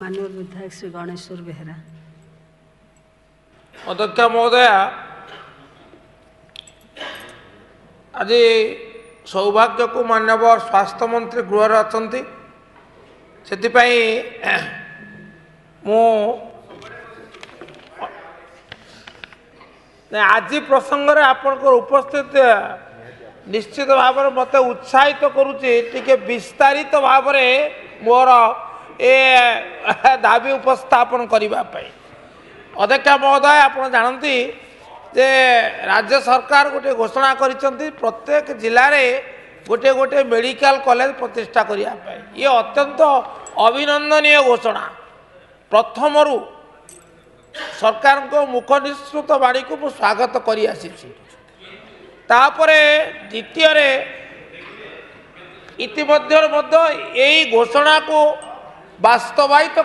माननीय विधायक श्री गणेश्वर बेहरा। अध्यक्ष महोदय, आज सौभाग्य को मानव स्वास्थ्य मंत्री गृह अच्छा आज प्रसंग में आपण उपस्थित निश्चित भाव में मत उत्साहित करुचे विस्तारित भाव में मोर ए दाबी उपस्थापन करने। अध्यक्ष महोदय, आप जानती जे राज्य सरकार गोटे घोषणा करिसेंती प्रत्येक जिले में गोटे गोटे मेडिकल कॉलेज प्रतिष्ठा करने। ये अत्यंत अभिनंदनीय घोषणा। प्रथम सरकार को मुख निश्चित बाणी को स्वागत करी आसी। द्वितीय इतिमध्य यही घोषणा को वास्तवायित